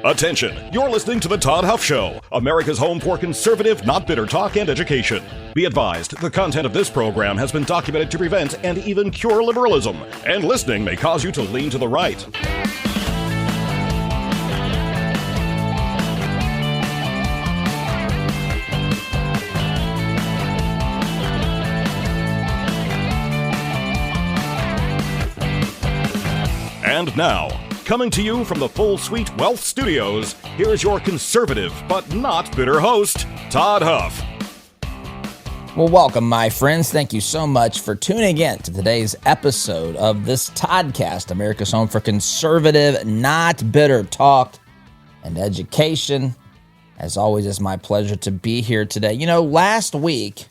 Attention, you're listening to the Todd Huff Show, America's home for conservative, not bitter talk and education. Be advised, the content of this program has been documented to prevent and even cure liberalism, and listening may cause you to lean to the right. And now, coming to you from the Full Suite Wealth Studios, here's your conservative but not bitter host, Todd Huff. Well, welcome, my friends. Thank you so much for tuning in to today's episode of this Toddcast, America's home for conservative, not bitter talk and education. As always, it's my pleasure to be here today. You know, last week,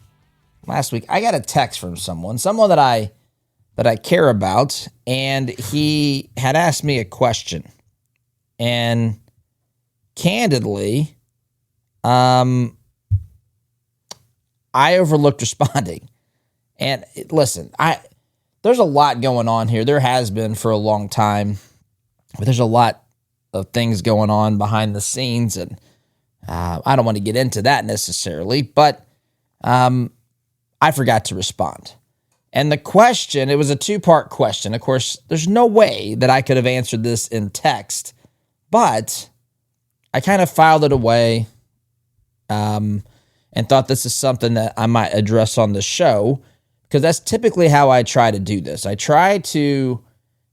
I got a text from someone that I care about, and he had asked me a question. And candidly, I overlooked responding. And listen, there's a lot going on here. There has been for a long time, but there's a lot of things going on behind the scenes, and I don't want to get into that necessarily, but I forgot to respond. And the question, it was a two-part question. Of course, there's no way that I could have answered this in text, but I kind of filed it away and thought this is something that I might address on the show, because that's typically how I try to do this. I try to,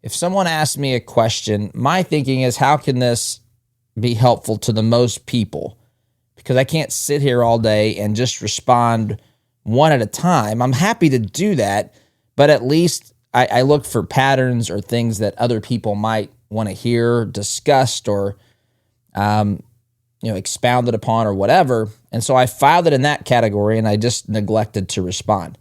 if someone asks me a question, my thinking is, how can this be helpful to the most people? Because I can't sit here all day and just respond one at a time. I'm happy to do that, but at least I look for patterns or things that other people might want to hear discussed or expounded upon or whatever. And so I filed it in that category, and I just neglected to respond.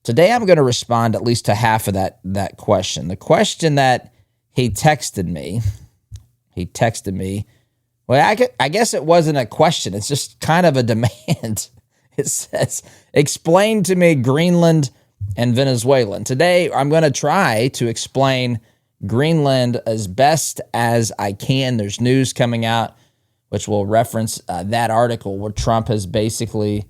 Today I'm going to respond at least to half of that question. The question that he texted me, well, I guess it wasn't a question. It's just kind of a demand. It says, explain to me Greenland and Venezuela. And today, I'm going to try to explain Greenland as best as I can. There's news coming out which will reference that article where Trump has basically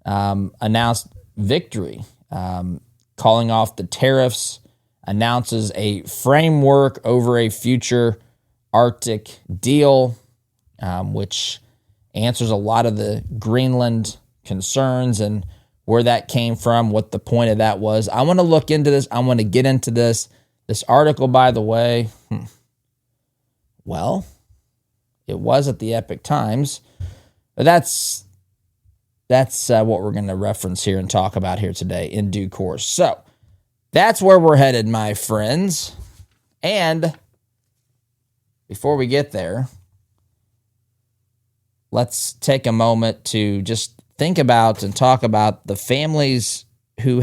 announced victory, calling off the tariffs, announces a framework over a future Arctic deal, which answers a lot of the Greenland concerns and where that came from, what the point of that was. I want to look into this. I want to get into this. This article, by the way, well, it was at the Epic Times. But that's what we're going to reference here and talk about here today in due course. So that's where we're headed, my friends. And before we get there, let's take a moment to just think about and talk about the families who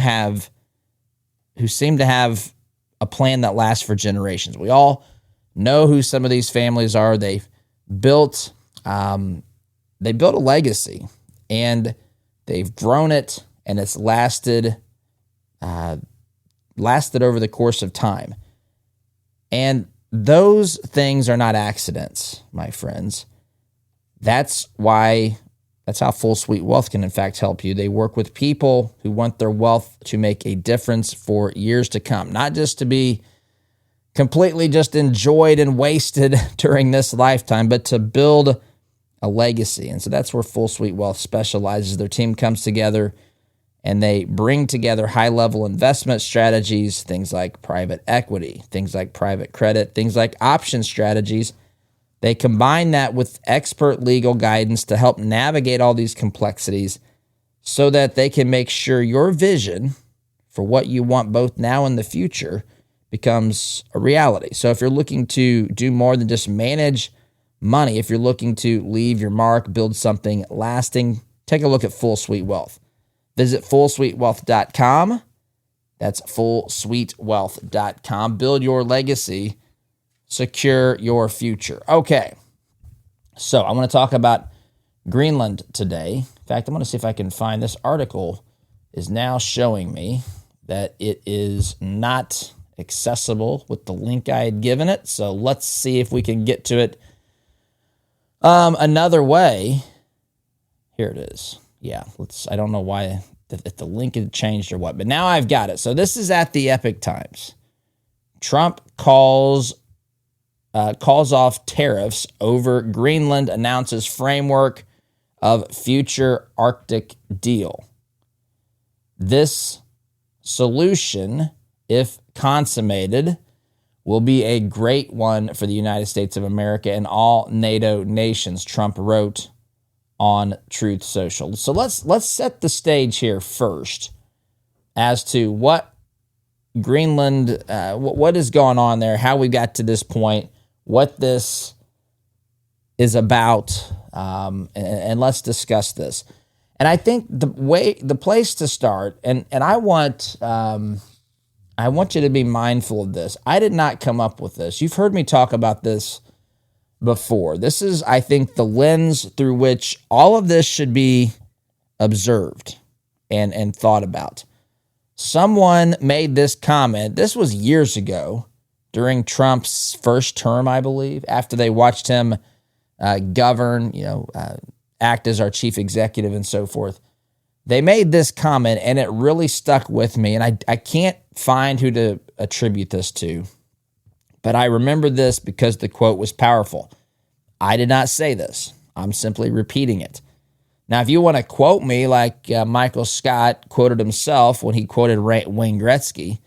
seem to have a plan that lasts for generations. We all know who some of these families are. They've built a legacy, and they've grown it, and it's lasted over the course of time. And those things are not accidents, my friends. That's how Full Suite Wealth can, in fact, help you. They work with people who want their wealth to make a difference for years to come, not just to be completely just enjoyed and wasted during this lifetime, but to build a legacy. And so that's where Full Suite Wealth specializes. Their team comes together, and they bring together high-level investment strategies, things like private equity, things like private credit, things like option strategies. They combine that with expert legal guidance to help navigate all these complexities so that they can make sure your vision for what you want both now and the future becomes a reality. So if you're looking to do more than just manage money, if you're looking to leave your mark, build something lasting, take a look at Full Suite Wealth. Visit fullsuitewealth.com. That's fullsuitewealth.com. Build your legacy. Secure your future. Okay, so I want to talk about Greenland today. In fact, I'm going to see if I can find this article is now showing me that it is not accessible with the link I had given it. So let's see if we can get to it Another way, here it is. Yeah, I don't know why, if the link had changed or what, but now I've got it. So this is at the Epic Times. Trump calls off tariffs over Greenland, announces framework of future Arctic deal. This solution, if consummated, will be a great one for the United States of America and all NATO nations, Trump wrote on Truth Social. So let's set the stage here first as to what Greenland, what is going on there, how we got to this point, what this is about, and let's discuss this. And I think the place to start, and I want you to be mindful of this. I did not come up with this. You've heard me talk about this before. This is, I think, the lens through which all of this should be observed and thought about. Someone made this comment. This was years ago during Trump's first term, I believe, after they watched him govern, act as our chief executive and so forth. They made this comment, and it really stuck with me, and I can't find who to attribute this to, but I remember this because the quote was powerful. I did not say this. I'm simply repeating it. Now, if you want to quote me like Michael Scott quoted himself when he quoted Wayne Gretzky,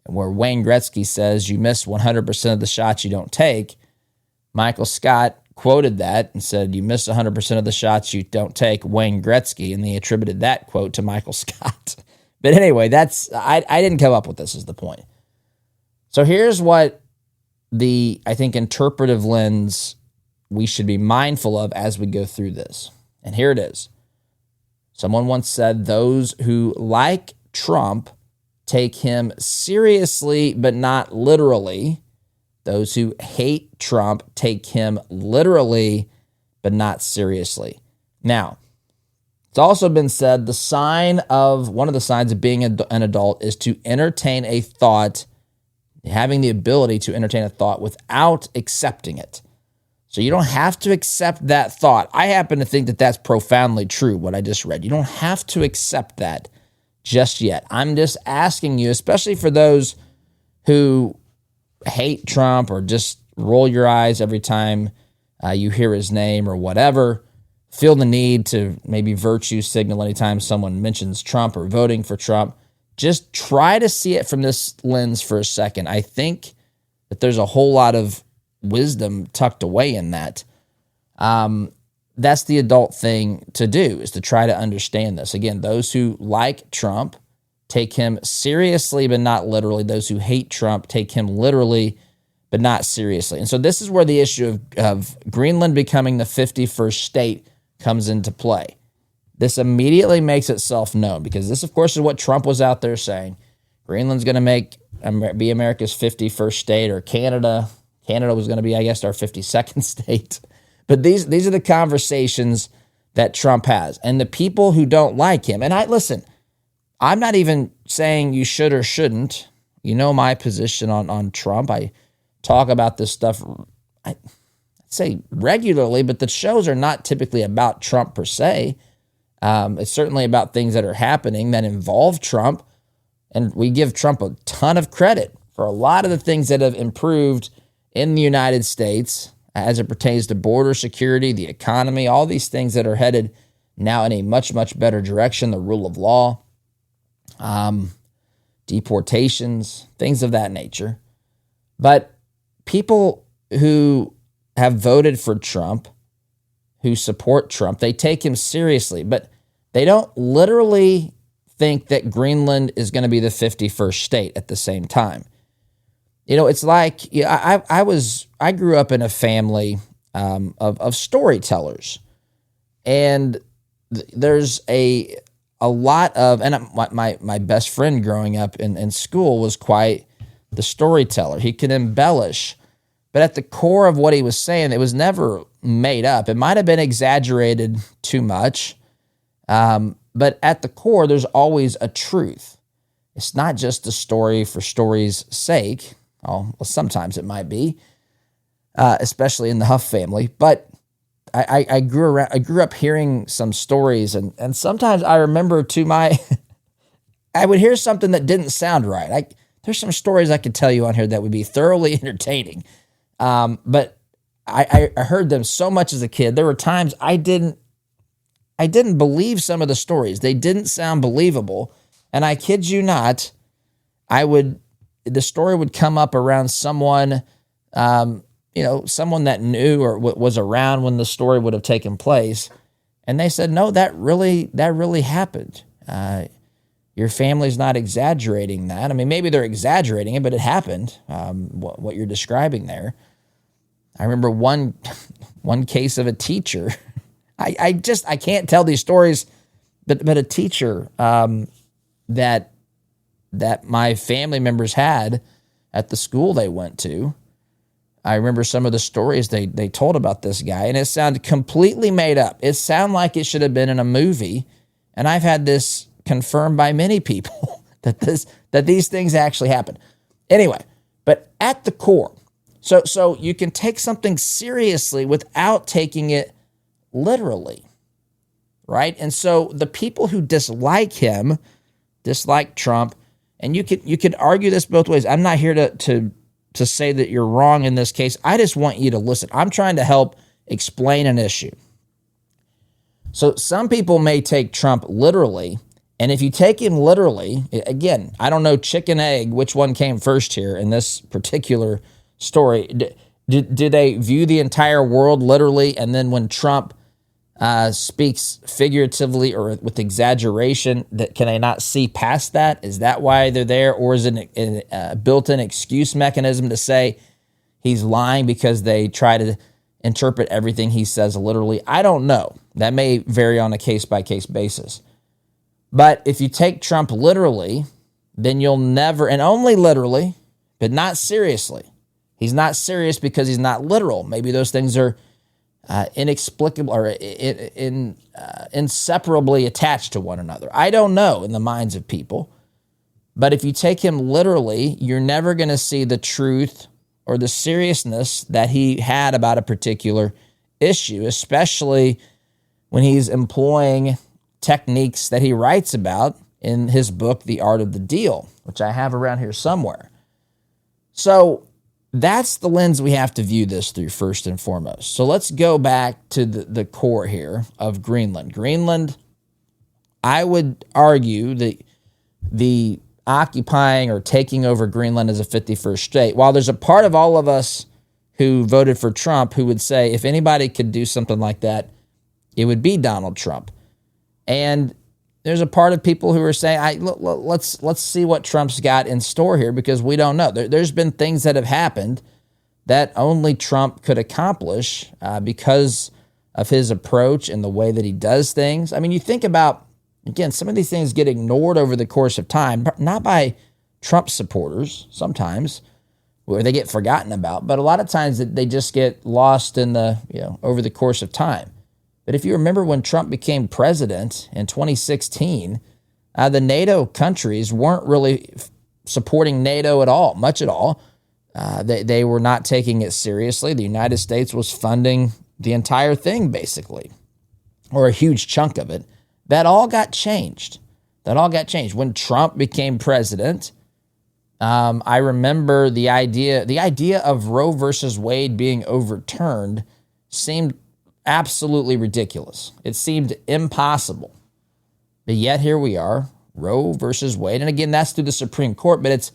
where Wayne Gretzky says, "You miss 100% of the shots you don't take," Michael Scott quoted that and said, "You miss 100% of the shots you don't take, Wayne Gretzky," and he attributed that quote to Michael Scott. But anyway, I didn't come up with this, is the point. So here's what I think, interpretive lens we should be mindful of as we go through this. And here it is. Someone once said, those who like Trump take him seriously, but not literally. Those who hate Trump take him literally, but not seriously. Now, it's also been said one of the signs of being an adult is to entertain a thought, having the ability to entertain a thought without accepting it. So you don't have to accept that thought. I happen to think that that's profoundly true, what I just read. You don't have to accept that just yet. I'm just asking you, especially for those who hate Trump or just roll your eyes every time you hear his name or whatever, feel the need to maybe virtue signal anytime someone mentions Trump or voting for Trump. Just try to see it from this lens for a second. I think that there's a whole lot of wisdom tucked away in that. That's the adult thing to do, is to try to understand this. Again, those who like Trump take him seriously, but not literally. Those who hate Trump take him literally, but not seriously. And so this is where the issue of Greenland becoming the 51st state comes into play. This immediately makes itself known, because this, of course, is what Trump was out there saying. Greenland's going to be America's 51st state, or Canada was going to be, I guess, our 52nd state. But these are the conversations that Trump has. And the people who don't like him, and I'm not even saying you should or shouldn't. You know my position on Trump. I talk about this stuff, I'd say regularly, but the shows are not typically about Trump per se. It's certainly about things that are happening that involve Trump. And we give Trump a ton of credit for a lot of the things that have improved in the United States as it pertains to border security, the economy, all these things that are headed now in a much, much better direction, the rule of law, deportations, things of that nature. But people who have voted for Trump, who support Trump, they take him seriously, but they don't literally think that Greenland is going to be the 51st state at the same time. It's like, I grew up in a family of storytellers, and there's a lot of, and my best friend growing up in school was quite the storyteller. He could embellish, but at the core of what he was saying, it was never made up. It might have been exaggerated too much, but at the core, there's always a truth. It's not just a story for story's sake. Oh, well, sometimes it might be, especially in the Huff family. But I grew up hearing some stories, and sometimes I remember I would hear something that didn't sound right. There's some stories I could tell you on here that would be thoroughly entertaining. But I heard them so much as a kid. There were times I didn't believe some of the stories. They didn't sound believable. And I kid you not, the story would come up around someone, someone that knew or was around when the story would have taken place. And they said, no, that really happened. Your family's not exaggerating that. I mean, maybe they're exaggerating it, but it happened, what you're describing there. I remember one case of a teacher. I can't tell these stories, but a teacher that my family members had at the school they went to. I remember some of the stories they told about this guy, and it sounded completely made up. It sounded like it should have been in a movie, and I've had this confirmed by many people that these things actually happen. Anyway, but at the core, so you can take something seriously without taking it literally, right? And so the people who dislike Trump, and you could argue this both ways. I'm not here to say that you're wrong in this case. I just want you to listen. I'm trying to help explain an issue. So some people may take Trump literally, and if you take him literally, again, I don't know chicken egg, which one came first here in this particular story. Do they view the entire world literally, and then when Trump speaks figuratively or with exaggeration, can they not see past that? Is that why they're there? Or is it a built-in excuse mechanism to say he's lying because they try to interpret everything he says literally? I don't know. That may vary on a case-by-case basis. But if you take Trump literally, then you'll never, and only literally, but not seriously. He's not serious because he's not literal. Maybe those things are inexplicable or inseparably attached to one another. I don't know in the minds of people. But if you take him literally, you're never going to see the truth or the seriousness that he had about a particular issue, especially when he's employing techniques that he writes about in his book, The Art of the Deal, which I have around here somewhere. So that's the lens we have to view this through first and foremost. So let's go back to the core here of Greenland. Greenland, I would argue that the occupying or taking over Greenland as a 51st state, while there's a part of all of us who voted for Trump who would say if anybody could do something like that, it would be Donald Trump. And there's a part of people who are saying, let's see what Trump's got in store here because we don't know. There's been things that have happened that only Trump could accomplish because of his approach and the way that he does things. I mean, you think about, again, some of these things get ignored over the course of time, not by Trump supporters sometimes, where they get forgotten about, but a lot of times they just get lost in over the course of time. But if you remember when Trump became president in 2016, the NATO countries weren't really supporting NATO at all, much at all. They were not taking it seriously. The United States was funding the entire thing, basically, or a huge chunk of it. That all got changed. When Trump became president, I remember the idea of Roe versus Wade being overturned seemed absolutely ridiculous. It seemed impossible. But yet here we are, Roe versus Wade. And again, that's through the Supreme Court, but it's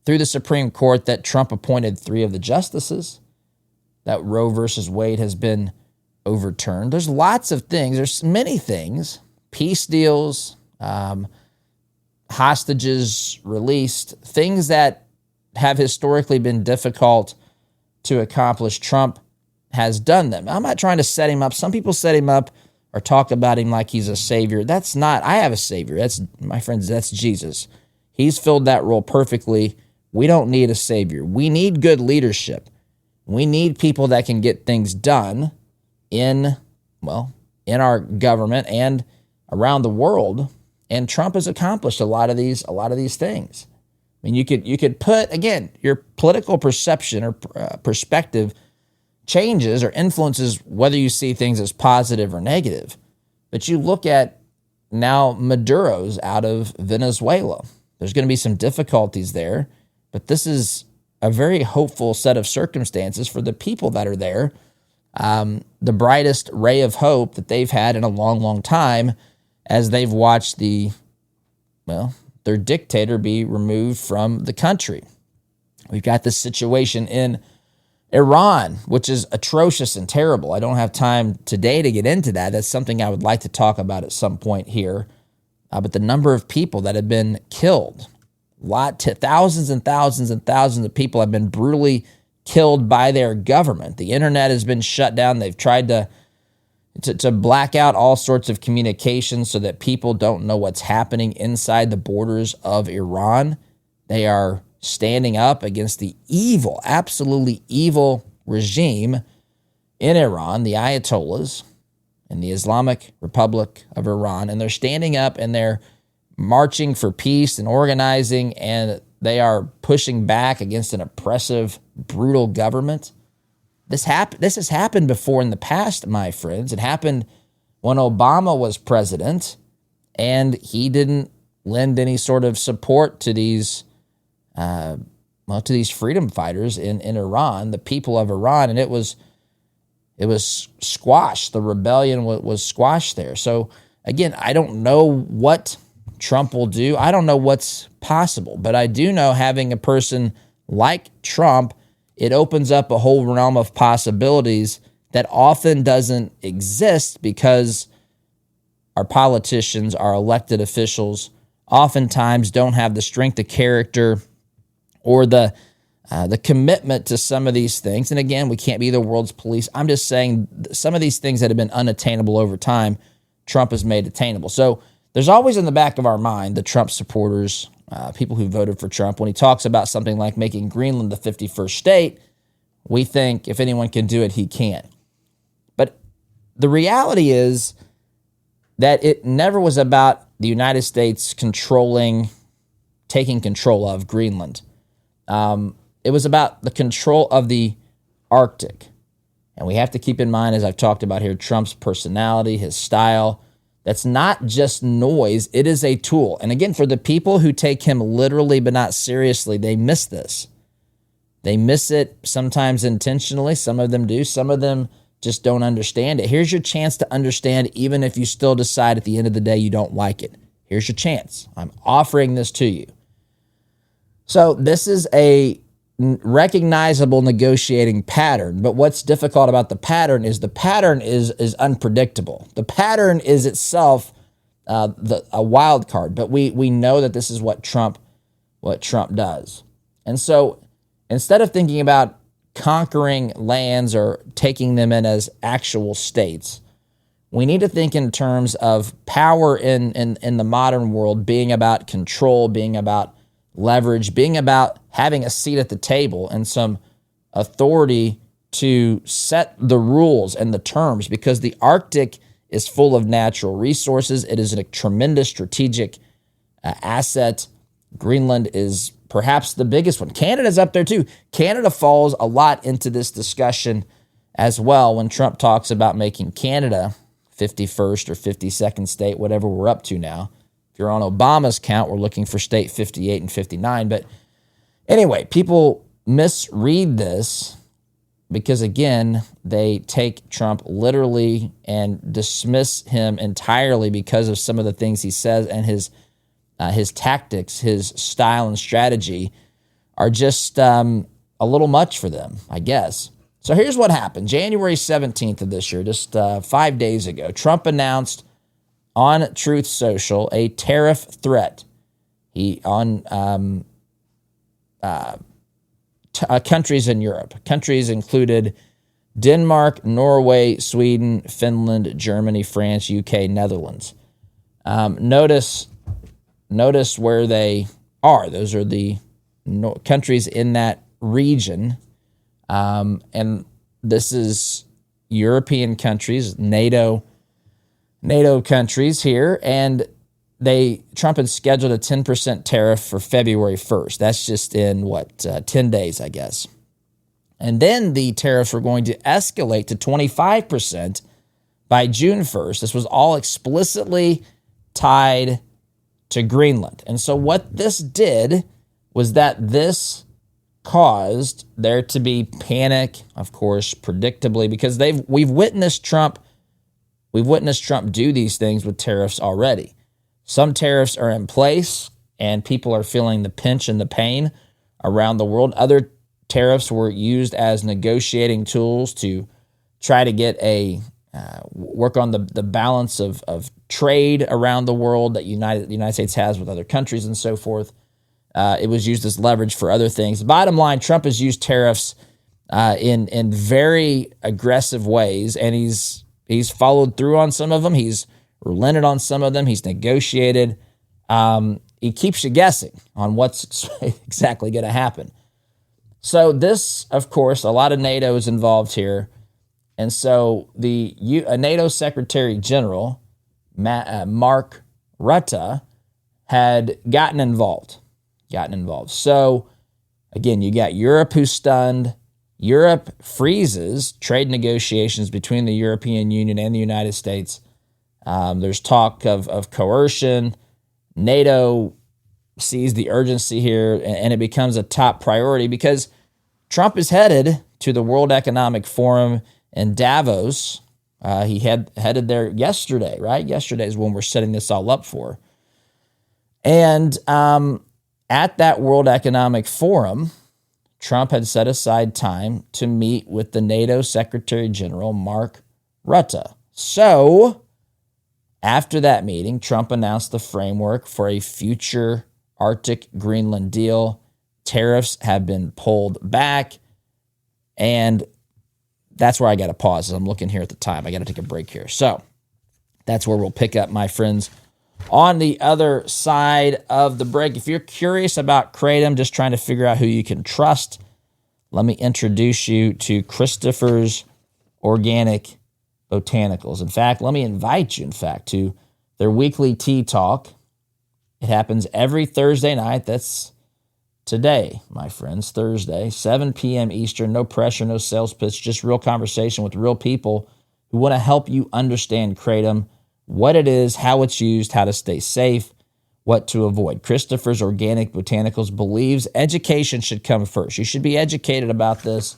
through the Supreme Court that Trump appointed 3 of the justices, that Roe versus Wade has been overturned. There's lots of things. There's many things, peace deals, hostages released, things that have historically been difficult to accomplish. Trump has done them. I'm not trying to set him up. Some people set him up or talk about him like he's a savior. That's not. I have a savior. That's, my friends, that's Jesus. He's filled that role perfectly. We don't need a savior. We need good leadership. We need people that can get things done in our government and around the world. And Trump has accomplished a lot of these things. I mean, you could put, again, your political perception or perspective changes or influences whether you see things as positive or negative. But you look at now Maduro's out of Venezuela. There's going to be some difficulties there, but this is a very hopeful set of circumstances for the people that are there. The brightest ray of hope that they've had in a long, long time as they've watched their dictator be removed from the country. We've got this situation in Iran, which is atrocious and terrible. I don't have time today to get into that. That's something I would like to talk about at some point here. But the number of people that have been killed, thousands and thousands and thousands of people have been brutally killed by their government. The internet has been shut down. They've tried to black out all sorts of communications so that people don't know what's happening inside the borders of Iran. They are standing up against the evil, absolutely evil regime in Iran, the Ayatollahs in the Islamic Republic of Iran. And they're standing up and they're marching for peace and organizing, and they are pushing back against an oppressive, brutal government. This has happened before in the past, my friends. It happened when Obama was president, and he didn't lend any sort of support to these freedom fighters in Iran, the people of Iran, and it was squashed. The rebellion was squashed there. So again, I don't know what Trump will do. I don't know what's possible, but I do know having a person like Trump, it opens up a whole realm of possibilities that often doesn't exist because our politicians, our elected officials, oftentimes don't have the strength of character or the commitment to some of these things. And again, we can't be the world's police. I'm just saying some of these things that have been unattainable over time, Trump has made attainable. So there's always in the back of our mind the Trump supporters, people who voted for Trump. When he talks about something like making Greenland the 51st state, we think if anyone can do it, he can. But the reality is that it never was about the United States taking control of Greenland. It was about the control of the Arctic. And we have to keep in mind, as I've talked about here, Trump's personality, his style. That's not just noise. It is a tool. And again, for the people who take him literally but not seriously, they miss this. They miss it sometimes intentionally. Some of them do. Some of them just don't understand it. Here's your chance to understand, even if you still decide at the end of the day you don't like it. Here's your chance. I'm offering this to you. So this is a recognizable negotiating pattern, but what's difficult about the pattern is is unpredictable. The pattern is itself a wild card, but we know that this is what Trump does. And so instead of thinking about conquering lands or taking them in as actual states, we need to think in terms of power in the modern world being about control, being about leverage, being about having a seat at the table and some authority to set the rules and the terms, because the Arctic is full of natural resources. It is a tremendous strategic asset. Greenland is perhaps the biggest one. Canada's up there too. Canada falls a lot into this discussion as well when Trump talks about making Canada 51st or 52nd state, whatever we're up to now. If you're on Obama's count, we're looking for state 58 and 59. But anyway, people misread this because, again, they take Trump literally and dismiss him entirely because of some of the things he says, and his tactics, his style and strategy are just a little much for them, I guess. So here's what happened. January 17th of this year, just 5 days ago, Trump announced on Truth Social a tariff threat. Countries in Europe. Countries included Denmark, Norway, Sweden, Finland, Germany, France, UK, Netherlands. Notice where they are. Those are the countries in that region. And this is European countries, NATO countries here, and Trump had scheduled a 10% tariff for February 1st. That's just in 10 days, I guess. And then the tariffs were going to escalate to 25% by June 1st. This was all explicitly tied to Greenland. And so what this did was that this caused there to be panic, of course, predictably, because we've witnessed Trump do these things with tariffs already. Some tariffs are in place and people are feeling the pinch and the pain around the world. Other tariffs were used as negotiating tools to try to get work on the balance of trade around the world that the United States has with other countries and so forth. It was used as leverage for other things. Bottom line, Trump has used tariffs in very aggressive ways, and he's followed through on some of them. He's relented on some of them. He's negotiated. He keeps you guessing on what's exactly going to happen. So this, of course, a lot of NATO is involved here. And so a NATO Secretary General, Mark Rutte, had gotten involved. So, again, you got Europe who's stunned. Europe freezes trade negotiations between the European Union and the United States. There's talk of coercion. NATO sees the urgency here, and it becomes a top priority because Trump is headed to the World Economic Forum in Davos. He headed there yesterday, right? Yesterday is when we're setting this all up for. And at that World Economic Forum, Trump had set aside time to meet with the NATO Secretary General, Mark Rutte. So, after that meeting, Trump announced the framework for a future Arctic-Greenland deal. Tariffs have been pulled back, and that's where I got to pause as I'm looking here at the time. I got to take a break here. So, that's where we'll pick up, my friends, on the other side of the break. If you're curious about Kratom, just trying to figure out who you can trust, let me introduce you to Christopher's Organic Botanicals. In fact, let me invite you, to their weekly tea talk. It happens every Thursday night. That's today, my friends, Thursday, 7 p.m. Eastern. No pressure, no sales pitch, just real conversation with real people who want to help you understand Kratom, what it is, how it's used, how to stay safe, what to avoid. Christopher's Organic Botanicals believes education should come first. You should be educated about this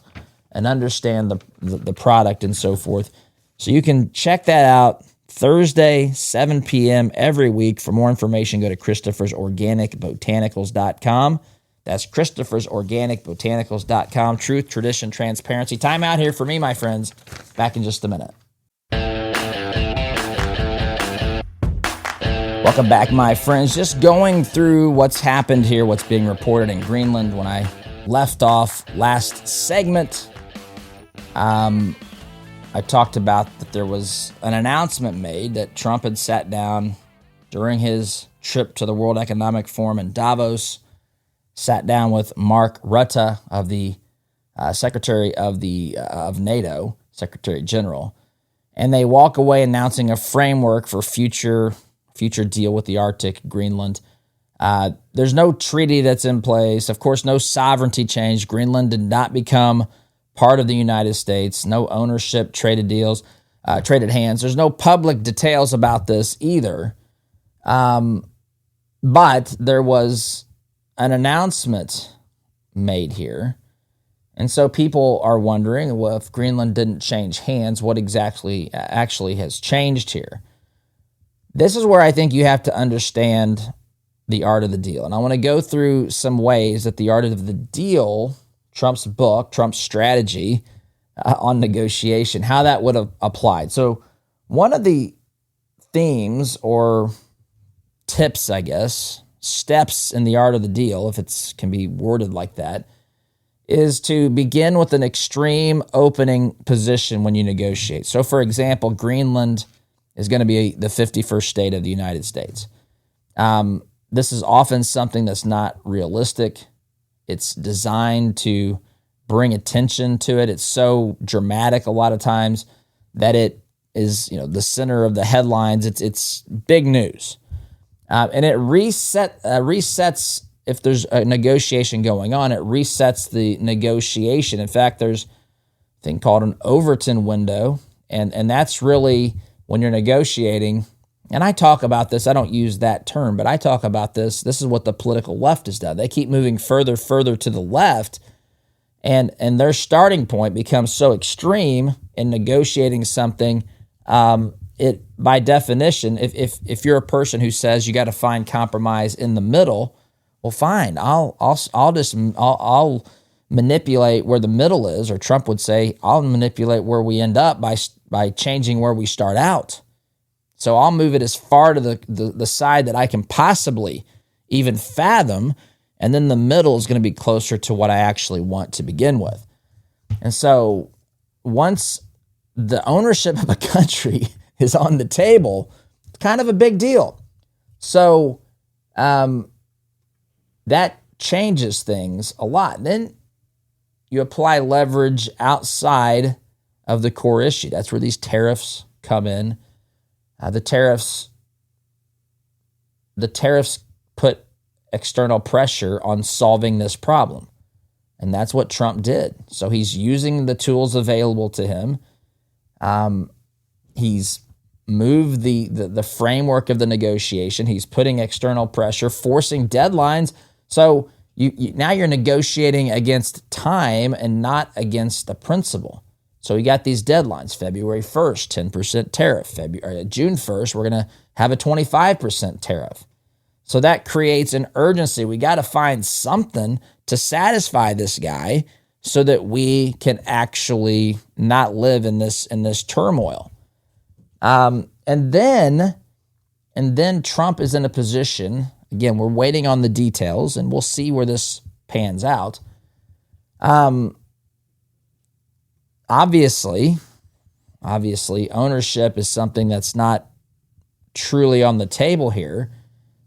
and understand the product and so forth. So you can check that out Thursday, 7 p.m. every week. For more information, go to Christopher'sOrganicBotanicals.com. That's Christopher'sOrganicBotanicals.com. Truth, tradition, transparency. Time out here for me, my friends. Back in just a minute. Welcome back, my friends. Just going through what's happened here, what's being reported in Greenland. When I left off last segment, I talked about that there was an announcement made that Trump had sat down during his trip to the World Economic Forum in Davos, sat down with Mark Rutte, of the Secretary of NATO, Secretary General, and they walk away announcing a framework for future deal with the Arctic, Greenland. There's no treaty that's in place. Of course, no sovereignty change. Greenland did not become part of the United States. No ownership, traded hands. There's no public details about this either. But there was an announcement made here. And so people are wondering, well, if Greenland didn't change hands, what exactly actually has changed here? This is where I think you have to understand the art of the deal. And I want to go through some ways that the art of the deal, Trump's book, Trump's strategy on negotiation, how that would have applied. So one of the themes or tips, I guess, steps in the art of the deal, if it can be worded like that, is to begin with an extreme opening position when you negotiate. So, for example, Greenland is going to be the 51st state of the United States. This is often something that's not realistic. It's designed to bring attention to it. It's so dramatic a lot of times that it is, the center of the headlines. It's big news. And it resets if there's a negotiation going on, it resets the negotiation. In fact, there's a thing called an Overton window, and that's really when you're negotiating. And I talk about this, I don't use that term, but I talk about this. This is what the political left has done. They keep moving further to the left, and their starting point becomes so extreme in negotiating something. It, by definition, if you're a person who says you got to find compromise in the middle, well, fine. I'll manipulate where the middle is, or Trump would say, I'll manipulate where we end up by changing where we start out. So I'll move it as far to the side that I can possibly even fathom, and then the middle is going to be closer to what I actually want to begin with. And so once the ownership of a country is on the table, it's kind of a big deal. So that changes things a lot. Then you apply leverage outside of the core issue. That's where these tariffs come in. The tariffs put external pressure on solving this problem. And that's what Trump did. So he's using the tools available to him. He's moved the framework of the negotiation. He's putting external pressure, forcing deadlines. So now you're negotiating against time and not against the principle. So we got these deadlines: February 1st, 10% tariff. June 1st, we're going to have a 25% tariff. So that creates an urgency. We got to find something to satisfy this guy so that we can actually not live in this turmoil. And then Trump is in a position, again, we're waiting on the details, and we'll see where this pans out. Obviously, ownership is something that's not truly on the table here.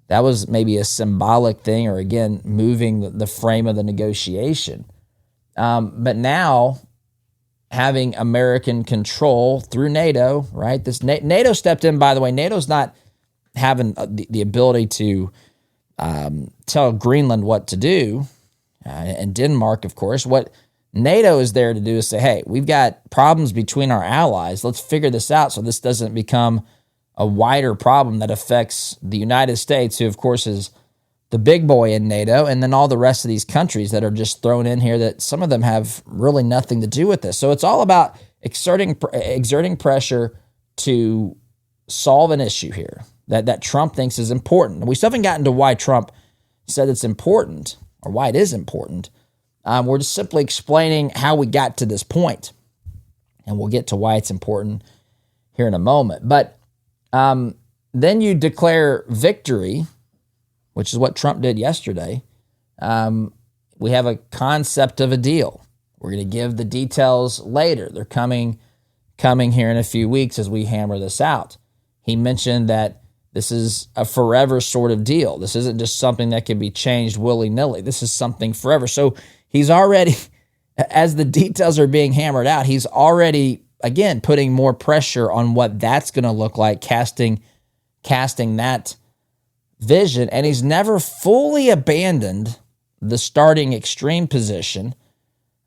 That was maybe a symbolic thing, or again, moving the frame of the negotiation. But now, having American control through NATO, right? This NATO stepped in, by the way. NATO's not having the ability to tell Greenland what to do, and Denmark, of course. What NATO is there to do is say, hey, we've got problems between our allies. Let's figure this out so this doesn't become a wider problem that affects the United States, who, of course, is the big boy in NATO, and then all the rest of these countries that are just thrown in here that some of them have really nothing to do with this. So it's all about exerting pressure to solve an issue here that Trump thinks is important. And we still haven't gotten to why Trump said it's important, or why it is important. We're just simply explaining how we got to this point, and we'll get to why it's important here in a moment. But then you declare victory, which is what Trump did yesterday. We have a concept of a deal. We're going to give the details later. They're coming here in a few weeks as we hammer this out. He mentioned that this is a forever sort of deal. This isn't just something that can be changed willy-nilly. This is something forever. So he's already, as the details are being hammered out, he's already, again, putting more pressure on what that's going to look like, casting that vision. And he's never fully abandoned the starting extreme position.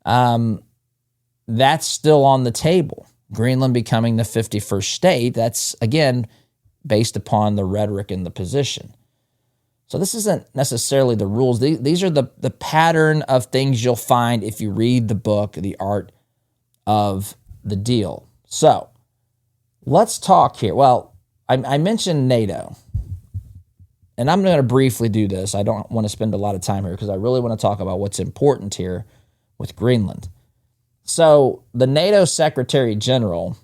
That's still on the table. Greenland becoming the 51st state, that's, again, based upon the rhetoric and the position. So this isn't necessarily the rules. These are the pattern of things you'll find if you read the book, The Art of the Deal. So let's talk here. Well, I mentioned NATO, and I'm going to briefly do this. I don't want to spend a lot of time here because I really want to talk about what's important here with Greenland. So the NATO Secretary General,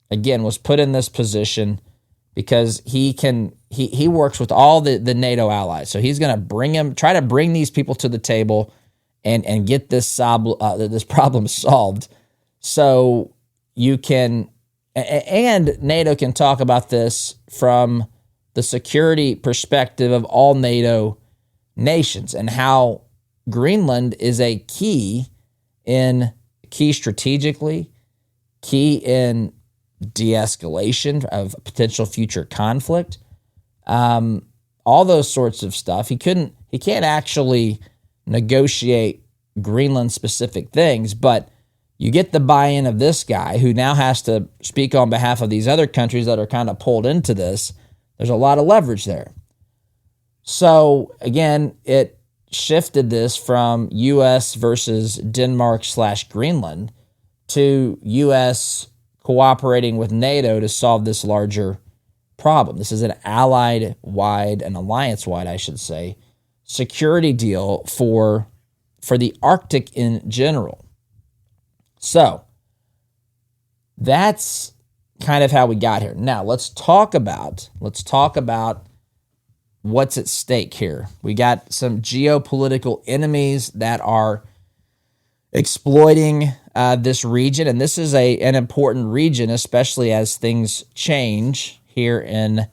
again, was put in this position because he works with all the NATO allies. So he's going to try to bring these people to the table and get this problem solved. So you can, and NATO can talk about this from the security perspective of all NATO nations and how Greenland is a key strategically, key in de-escalation of potential future conflict, all those sorts of stuff. He He can't actually negotiate Greenland-specific things, but you get the buy-in of this guy who now has to speak on behalf of these other countries that are kind of pulled into this. There's a lot of leverage there. So, again, it shifted this from U.S. versus Denmark/Greenland to U.S. cooperating with NATO to solve this larger problem. This is an allied-wide, an alliance-wide, I should say, security deal for the Arctic in general. So that's kind of how we got here. Now let's talk about what's at stake here. We got some geopolitical enemies that are exploiting this region, and this is an important region, especially as things change here in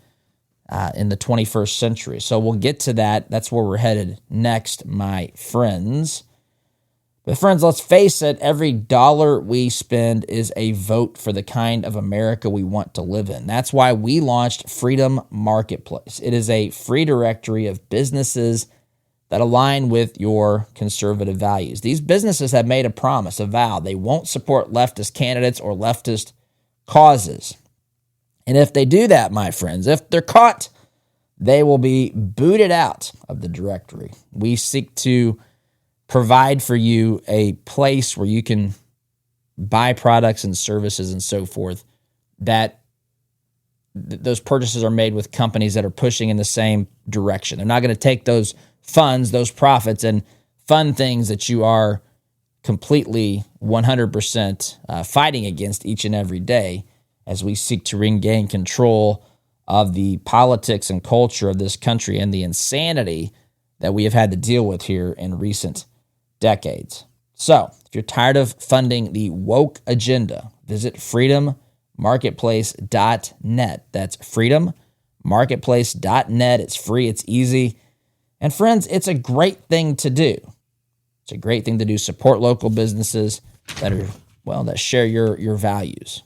the 21st century. So we'll get to that. That's where we're headed next, my friends. But friends, let's face it, every dollar we spend is a vote for the kind of America we want to live in. That's why we launched Freedom Marketplace. It is a free directory of businesses that align with your conservative values. These businesses have made a promise, a vow. They won't support leftist candidates or leftist causes. And if they do that, my friends, if they're caught, they will be booted out of the directory. We seek to provide for you a place where you can buy products and services and so forth that those purchases are made with companies that are pushing in the same direction. They're not going to take those funds, those profits, and fund things that you are completely 100% fighting against each and every day as we seek to regain control of the politics and culture of this country and the insanity that we have had to deal with here in recent decades. So, if you're tired of funding the woke agenda, visit freedommarketplace.net. That's freedommarketplace.net. It's free, it's easy. And friends, it's a great thing to do. It's a great thing to do. Support local businesses that are, that share your values.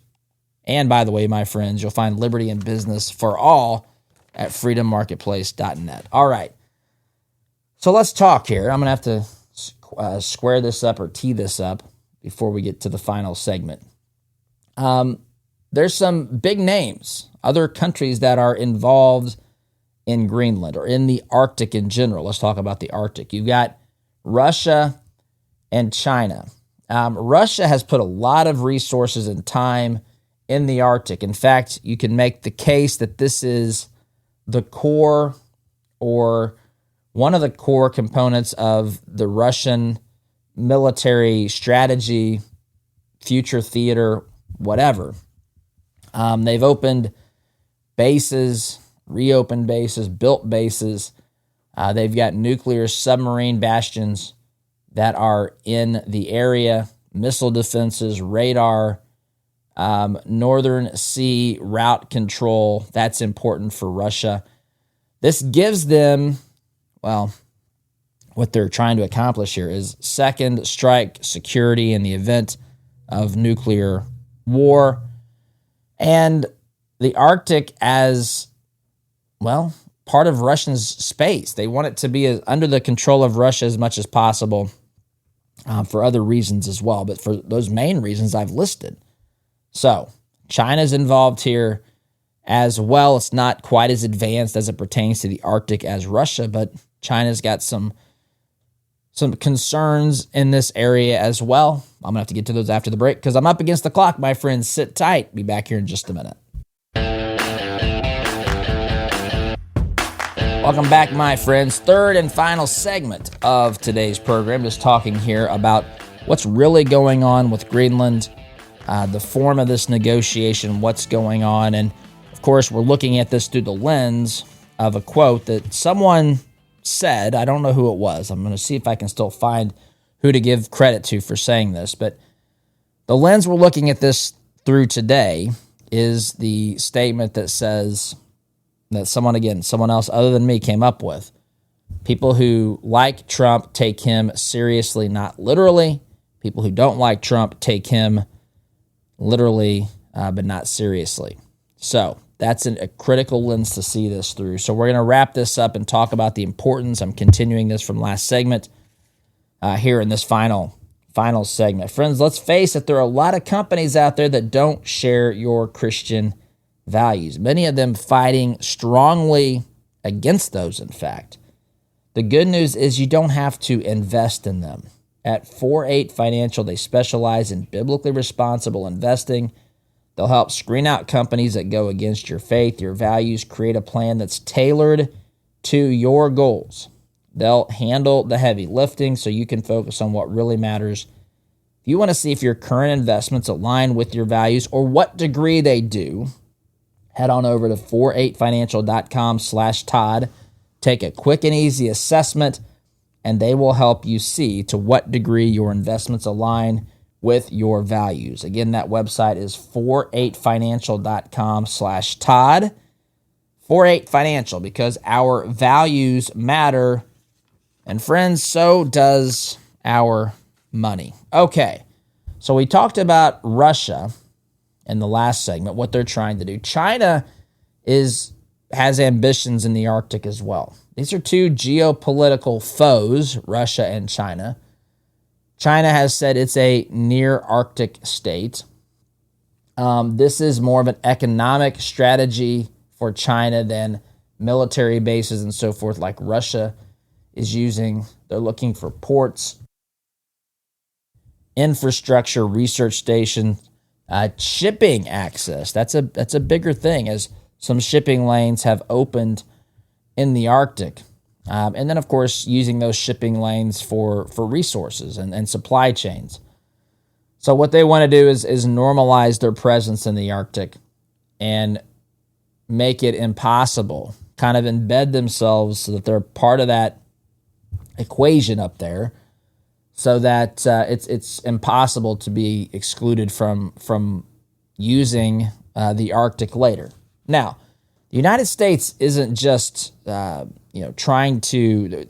And by the way, my friends, you'll find liberty in business for all at freedommarketplace.net. All right. So let's talk here. I'm going to have to square this up or tee this up before we get to the final segment. There's some big names, other countries that are involved in Greenland or in the Arctic in general. Let's talk about the Arctic. You've got Russia and China. Russia has put a lot of resources and time in the Arctic. In fact, you can make the case that this is the core or one of the core components of the Russian military strategy, future theater, whatever. They've opened bases, reopened bases, built bases. They've got nuclear submarine bastions that are in the area, missile defenses, radar, Northern Sea route control. That's important for Russia. This gives them, what they're trying to accomplish here is second strike security in the event of nuclear war. And the Arctic as, part of Russia's space. They want it to be under the control of Russia as much as possible for other reasons as well. But for those main reasons I've listed. So China's involved here as well. It's not quite as advanced as it pertains to the Arctic as Russia, but China's got some concerns in this area as well. I'm going to have to get to those after the break because I'm up against the clock, my friends. Sit tight. Be back here in just a minute. Welcome back, my friends. Third and final segment of today's program, just talking here about what's really going on with Greenland, the form of this negotiation, what's going on. And, of course, we're looking at this through the lens of a quote that someone said. I don't know who it was. I'm going to see if I can still find who to give credit to for saying this. But the lens we're looking at this through today is the statement that says that someone else other than me came up with. People who like Trump take him seriously, not literally. People who don't like Trump take him literally, but not seriously. So that's a critical lens to see this through. So we're going to wrap this up and talk about the importance. I'm continuing this from last segment here in this final segment. Friends, let's face it, there are a lot of companies out there that don't share your Christian values, many of them fighting strongly against those, in fact. The good news is you don't have to invest in them. At 4-8 Financial, they specialize in biblically responsible investing. They'll help screen out companies that go against your faith, your values, create a plan that's tailored to your goals. They'll handle the heavy lifting so you can focus on what really matters. If you want to see if your current investments align with your values or what degree they do, head on over to 48financial.com/Todd. Take a quick and easy assessment, and they will help you see to what degree your investments align with your values. Again, that website is 48financial.com/Todd. 4-8 Financial, because our values matter. And friends, so does our money. Okay, so we talked about Russia in the last segment, what they're trying to do. China has ambitions in the Arctic as well. These are two geopolitical foes, Russia and China. China has said it's a near Arctic state. This is more of an economic strategy for China than military bases and so forth like Russia is using. They're looking for ports, infrastructure, research stations, shipping access. That's a bigger thing, as some shipping lanes have opened in the Arctic. And then, of course, using those shipping lanes for resources and supply chains. So what they want to do is normalize their presence in the Arctic and make it impossible, kind of embed themselves so that they're part of that equation up there, so that it's impossible to be excluded from using the Arctic later. Now, the United States isn't just trying to.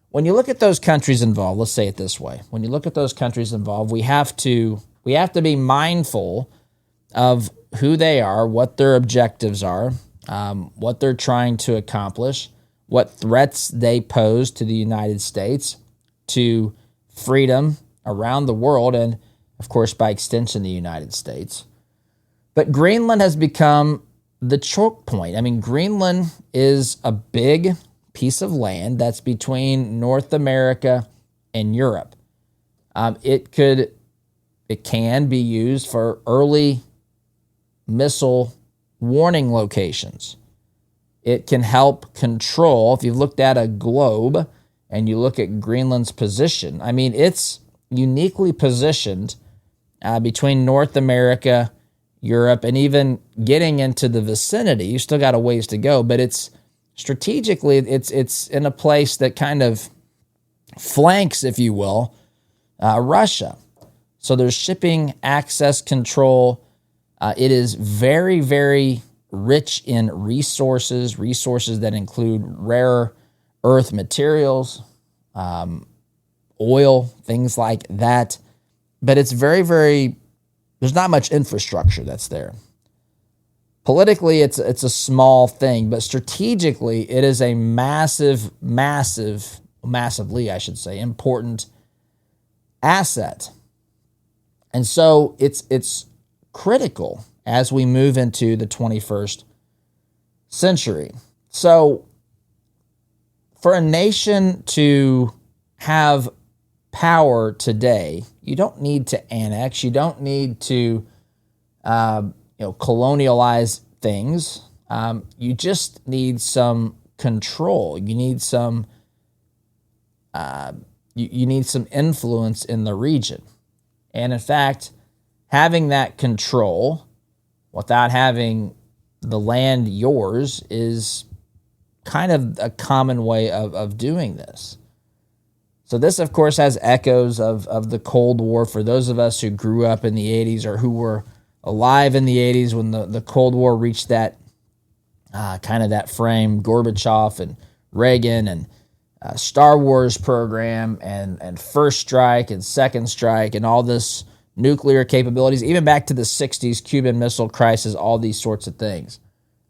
When you look at those countries involved, let's say it this way: when you look at those countries involved, we have to be mindful of who they are, what their objectives are, what they're trying to accomplish, what threats they pose to the United States, to freedom around the world, and of course, by extension, the United States. But Greenland has become the choke point. I mean, Greenland is a big piece of land that's between North America and Europe. It can be used for early missile warning locations. It can help control, if you've looked at a globe and you look at Greenland's position, I mean, it's uniquely positioned between North America, Europe, and even getting into the vicinity. You still got a ways to go, but it's strategically, it's in a place that kind of flanks, if you will, Russia. So there's shipping access control. It is very, very rich in resources that include rare earth materials, oil, things like that. But it's very, very, there's not much infrastructure that's there. Politically, it's a small thing, but strategically, it is a massively, I should say, important asset. And so it's critical as we move into the 21st century. So for a nation to have power today, you don't need to annex, you don't need to colonialize things. You just need some control. You need some influence in the region. And in fact, having that control without having the land yours is kind of a common way of doing this. So this, of course, has echoes of the Cold War. For those of us who grew up in the 80s or who were alive in the 80s when the Cold War reached that kind of that frame, Gorbachev and Reagan and Star Wars program and First Strike and Second Strike and all this nuclear capabilities, even back to the 60s, Cuban Missile Crisis, all these sorts of things.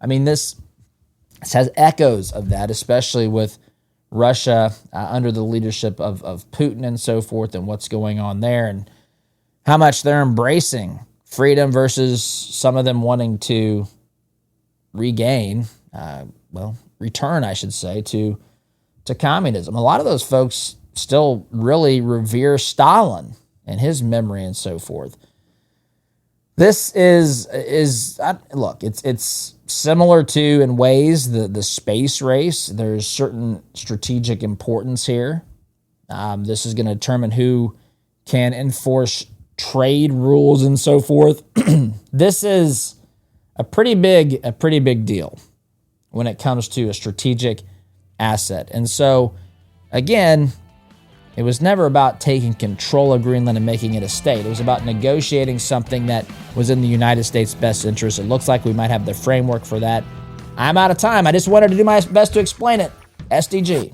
I mean, this has echoes of that, especially with Russia under the leadership of Putin and so forth, and what's going on there, and how much they're embracing freedom versus some of them wanting to return, I should say, to communism. A lot of those folks still really revere Stalin and his memory and so forth. This is look, it's similar to, in ways, the space race. There's certain strategic importance here. This is going to determine who can enforce trade rules and so forth. This is a pretty big deal when it comes to a strategic asset. And so, again, it was never about taking control of Greenland and making it a state. It was about negotiating something that was in the United States' best interest. It looks like we might have the framework for that. I'm out of time. I just wanted to do my best to explain it. SDG.